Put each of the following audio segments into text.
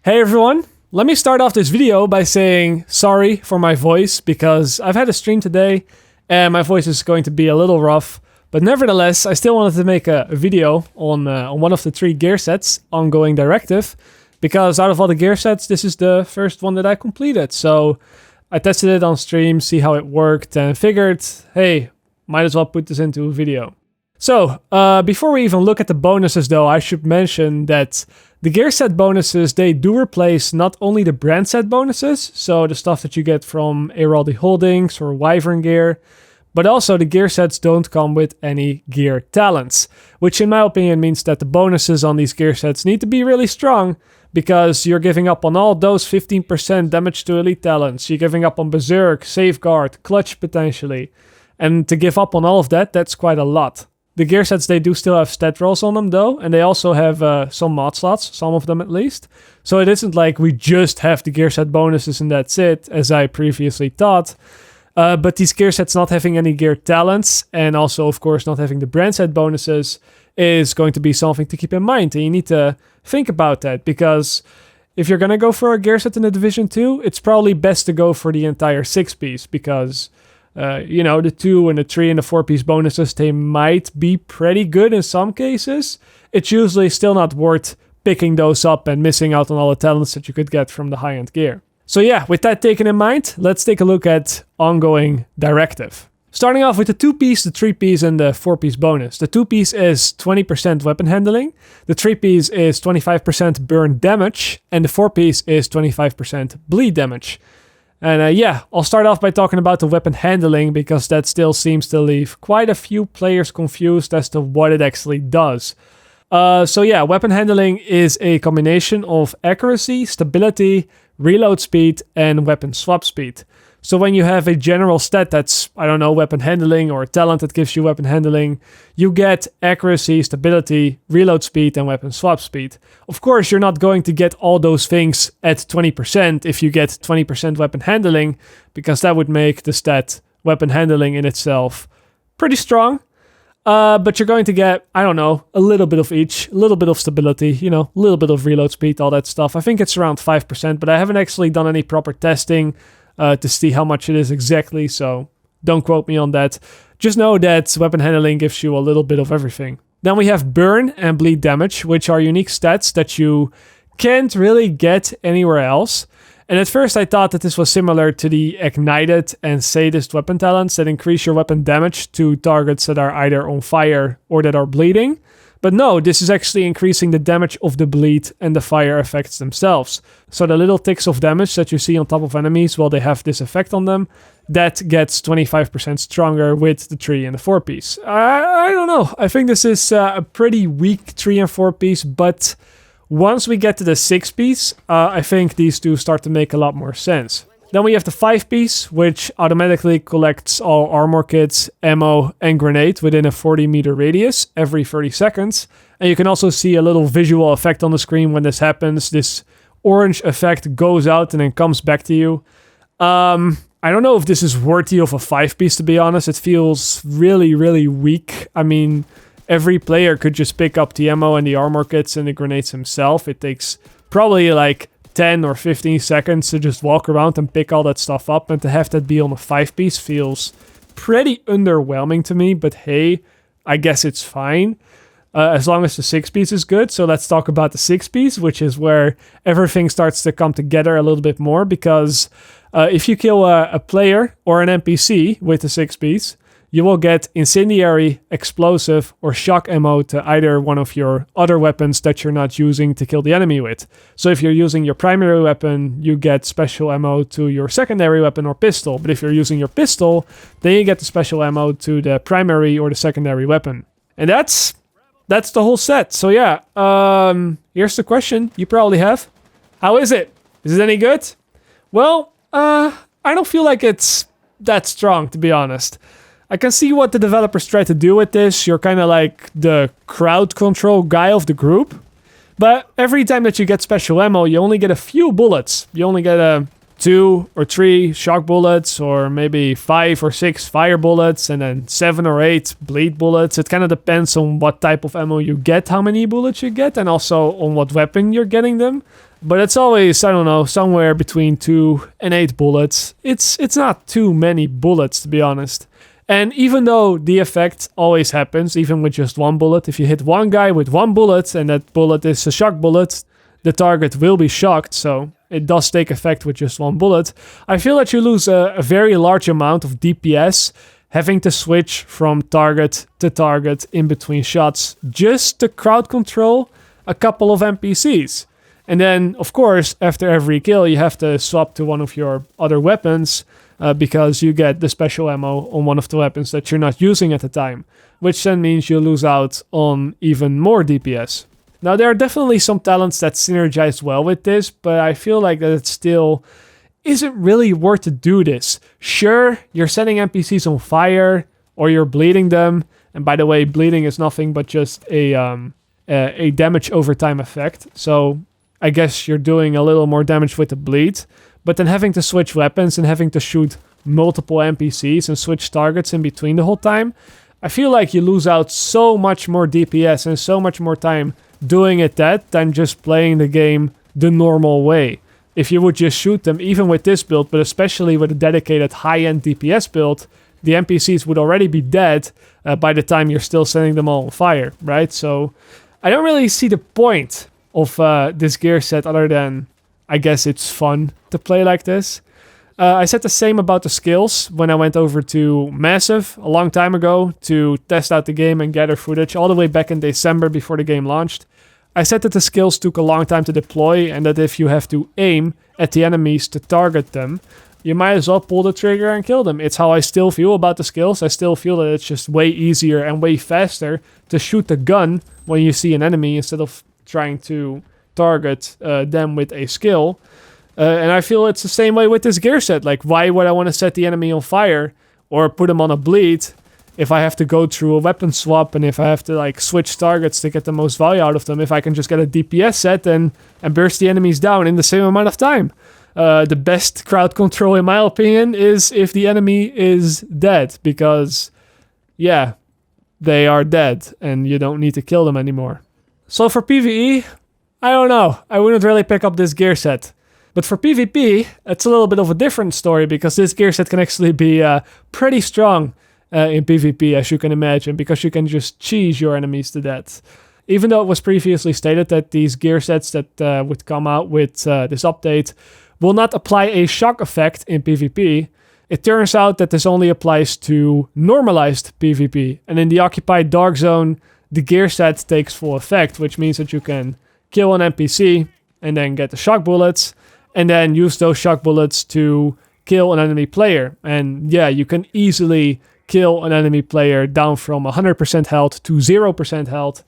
Hey everyone, let me start off this video by saying sorry for my voice because I've had a stream today and my voice is going to be a little rough, but nevertheless I still wanted to make a video on one of the 3 gear sets, Ongoing Directive, because out of all the gear sets this is the first one that I completed, so I tested it on stream, see how it worked, and figured, hey, might as well put this into a video. So, before we even look at the bonuses though, I should mention that the gear set bonuses, they do replace not only the brand set bonuses, so the stuff that you get from Heraldic Holdings or Wyvern gear, but also the gear sets don't come with any gear talents, which in my opinion means that the bonuses on these gear sets need to be really strong, because you're giving up on all those 15% damage to elite talents, you're giving up on Berserk, Safeguard, Clutch potentially, and to give up on all of that, that's quite a lot. The gear sets, they do still have stat rolls on them though, and they also have some mod slots, some of them at least. So it isn't like we just have the gear set bonuses and that's it, as I previously thought. But these gear sets not having any gear talents, and also of course not having the brand set bonuses, is going to be something to keep in mind. And you need to think about that, because if you're going to go for a gear set in the Division 2, it's probably best to go for the entire 6-piece, because the 2 and the 3 and the 4-piece bonuses, they might be pretty good in some cases. It's usually still not worth picking those up and missing out on all the talents that you could get from the high-end gear. So yeah, with that taken in mind, let's take a look at Ongoing Directive. Starting off with the 2-piece, the 3-piece, and the 4-piece bonus. The 2-piece is 20% weapon handling, the 3-piece is 25% burn damage, and the 4-piece is 25% bleed damage. And I'll start off by talking about the weapon handling, because that still seems to leave quite a few players confused as to what it actually does. Weapon handling is a combination of accuracy, stability, reload speed, and weapon swap speed. So when you have a general stat that's, weapon handling, or a talent that gives you weapon handling, you get accuracy, stability, reload speed, and weapon swap speed. Of course, you're not going to get all those things at 20% if you get 20% weapon handling, because that would make the stat weapon handling in itself pretty strong. But you're going to get, a little bit of each, a little bit of stability, a little bit of reload speed, all that stuff. I think it's around 5%, but I haven't actually done any proper testing to see how much it is exactly, so don't quote me on that. Just know that weapon handling gives you a little bit of everything. Then we have burn and bleed damage, which are unique stats that you can't really get anywhere else. And at first I thought that this was similar to the ignited and sadist weapon talents that increase your weapon damage to targets that are either on fire or that are bleeding. But no, this is actually increasing the damage of the bleed and the fire effects themselves. So the little ticks of damage that you see on top of enemies while they have this effect on them, that gets 25% stronger with the 3 and the 4-piece. I don't know. I think this is a pretty weak 3 and 4-piece, but once we get to the 6-piece, I think these two start to make a lot more sense. Then we have the 5-piece, which automatically collects all armor kits, ammo, and grenade within a 40-meter radius every 30 seconds. And you can also see a little visual effect on the screen when this happens. This orange effect goes out and then comes back to you. I don't know if this is worthy of a 5-piece, to be honest. It feels really, really weak. I mean, every player could just pick up the ammo and the armor kits and the grenades himself. It takes probably like 10 or 15 seconds to just walk around and pick all that stuff up, and to have that be on a 5-piece feels pretty underwhelming to me, but hey, I guess it's fine as long as the 6-piece is good. So let's talk about the 6-piece, which is where everything starts to come together a little bit more, because if you kill a player or an NPC with the 6-piece, you will get incendiary, explosive, or shock ammo to either one of your other weapons that you're not using to kill the enemy with. So if you're using your primary weapon, you get special ammo to your secondary weapon or pistol. But if you're using your pistol, then you get the special ammo to the primary or the secondary weapon. And that's the whole set. So yeah, here's the question you probably have. How is it? Is it any good? Well, I don't feel like it's that strong, to be honest. I can see what the developers try to do with this. You're kind of like the crowd control guy of the group. But every time that you get special ammo, you only get a few bullets. You only get 2 or 3 shock bullets, or maybe 5 or 6 fire bullets, and then 7 or 8 bleed bullets. It kind of depends on what type of ammo you get, how many bullets you get, and also on what weapon you're getting them. But it's always, I don't know, somewhere between 2 and 8 bullets. It's not too many bullets, to be honest. And even though the effect always happens, even with just 1 bullet, if you hit one guy with 1 bullet and that bullet is a shock bullet, the target will be shocked, so it does take effect with just 1 bullet. I feel that you lose a very large amount of DPS having to switch from target to target in between shots just to crowd control a couple of NPCs. And then, of course, after every kill, you have to swap to one of your other weapons because you get the special ammo on one of the weapons that you're not using at the time, which then means you lose out on even more DPS. Now, there are definitely some talents that synergize well with this, but I feel like that it still isn't really worth to do this. Sure, you're setting NPCs on fire, or you're bleeding them, and by the way, bleeding is nothing but just a damage over time effect, so I guess you're doing a little more damage with the bleed, but then having to switch weapons and having to shoot multiple NPCs and switch targets in between the whole time, I feel like you lose out so much more DPS and so much more time doing it than just playing the game the normal way. If you would just shoot them, even with this build, but especially with a dedicated high-end DPS build, the NPCs would already be dead by the time you're still setting them all on fire, right? So I don't really see the point of this gear set other than, I guess it's fun to play like this. I said the same about the skills when I went over to Massive a long time ago to test out the game and gather footage all the way back in December before the game launched. I said that the skills took a long time to deploy and that if you have to aim at the enemies to target them, you might as well pull the trigger and kill them. It's how I still feel about the skills. I still feel that it's just way easier and way faster to shoot the gun when you see an enemy instead of trying to target them with a skill. And I feel it's the same way with this gear set. Like, why would I want to set the enemy on fire or put them on a bleed if I have to go through a weapon swap and if I have to like switch targets to get the most value out of them, if I can just get a DPS set and burst the enemies down in the same amount of time? The best crowd control, in my opinion, is if the enemy is dead, because, yeah, they are dead and you don't need to kill them anymore. So for PvE, I don't know. I wouldn't really pick up this gear set. But for PvP, it's a little bit of a different story because this gear set can actually be pretty strong in PvP, as you can imagine, because you can just cheese your enemies to death. Even though it was previously stated that these gear sets that would come out with this update will not apply a shock effect in PvP, it turns out that this only applies to normalized PvP. And in the occupied dark zone, the gear set takes full effect, which means that you can kill an NPC and then get the shock bullets, and then use those shock bullets to kill an enemy player. And yeah, you can easily kill an enemy player down from 100% health to 0% health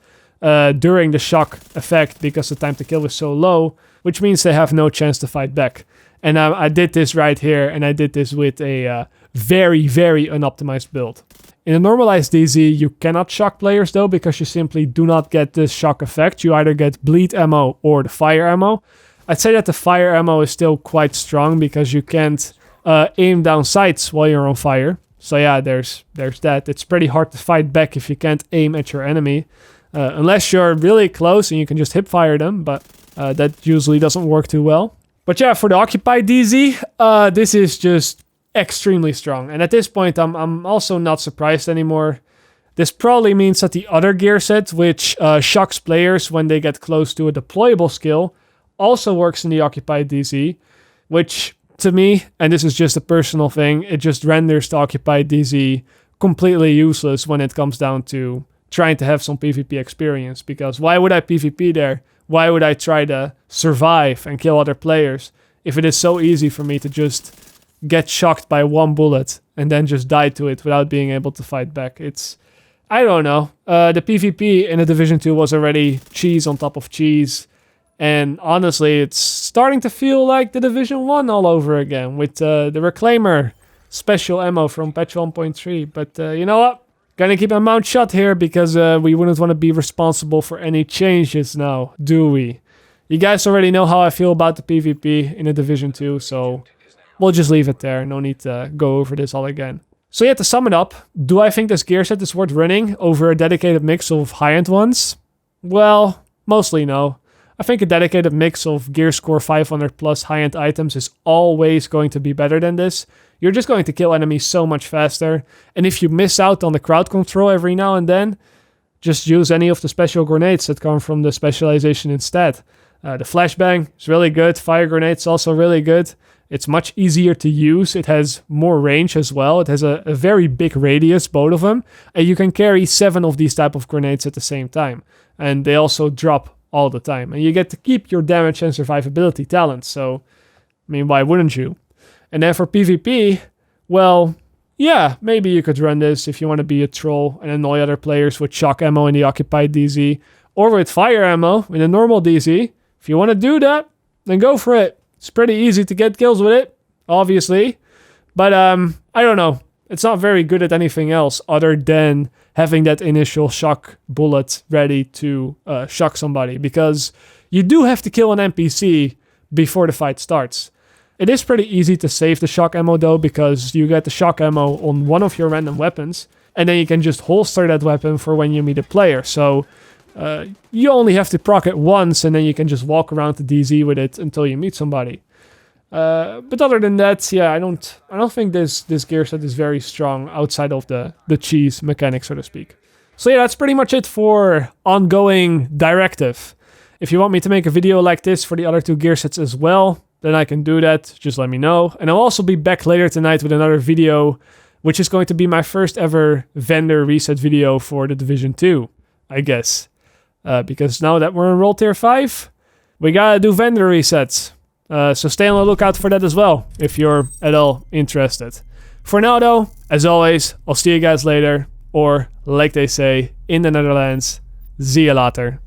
during the shock effect because the time to kill is so low, which means they have no chance to fight back. And I did this right here, and I did this with a very, very unoptimized build. In a normalized DZ, you cannot shock players though, because you simply do not get this shock effect. You either get bleed ammo or the fire ammo. I'd say that the fire ammo is still quite strong because you can't aim down sights while you're on fire. So yeah, there's that. It's pretty hard to fight back if you can't aim at your enemy. Unless you're really close and you can just hip fire them, but that usually doesn't work too well. But yeah, for the occupied DZ, this is just extremely strong. And at this point, I'm also not surprised anymore. This probably means that the other gear set, which shocks players when they get close to a deployable skill, also works in the occupied DZ, which to me, and this is just a personal thing, it just renders the occupied DZ completely useless when it comes down to trying to have some PvP experience. Because why would I PvP there? Why would I try to survive and kill other players if it is so easy for me to just get shocked by one bullet and then just die to it without being able to fight back? It's, I don't know. The PvP in the Division 2 was already cheese on top of cheese. And honestly, it's starting to feel like the Division 1 all over again with the Reclaimer special ammo from patch 1.3. But you know what? Gonna keep my mouth shut here because we wouldn't want to be responsible for any changes now, do we? You guys already know how I feel about the PvP in the Division 2, so we'll just leave it there. No need to go over this all again. So yeah, to sum it up, do I think this gear set is worth running over a dedicated mix of high-end ones? Well, mostly no. I think a dedicated mix of gear score 500 plus high-end items is always going to be better than this. You're just going to kill enemies so much faster. And if you miss out on the crowd control every now and then, just use any of the special grenades that come from the specialization instead. The flashbang is really good. Fire grenade's also really good. It's much easier to use. It has more range as well. It has a very big radius, both of them. And you can carry 7 of these type of grenades at the same time. And they also drop all the time. And you get to keep your damage and survivability talents. So, I mean, why wouldn't you? And then for PvP, well, yeah, maybe you could run this if you want to be a troll and annoy other players with shock ammo in the occupied DZ. Or with fire ammo in a normal DZ. If you want to do that, then go for it. It's pretty easy to get kills with it, obviously. But I don't know. It's not very good at anything else other than having that initial shock bullet ready to shock somebody. Because you do have to kill an NPC before the fight starts. It is pretty easy to save the shock ammo though, because you get the shock ammo on one of your random weapons. And then you can just holster that weapon for when you meet a player. So you only have to proc it once, and then you can just walk around the DZ with it until you meet somebody. But other than that, yeah, I don't think this gear set is very strong outside of the cheese mechanic, so to speak. So yeah, that's pretty much it for Ongoing Directive. If you want me to make a video like this for the other 2 gear sets as well, then I can do that. Just let me know. And I'll also be back later tonight with another video, which is going to be my first ever vendor reset video for the Division 2, I guess. Because now that we're in Role Tier 5, we gotta do vendor resets. So stay on the lookout for that as well, if you're at all interested. For now though, as always, I'll see you guys later. Or, like they say in the Netherlands, zie je later.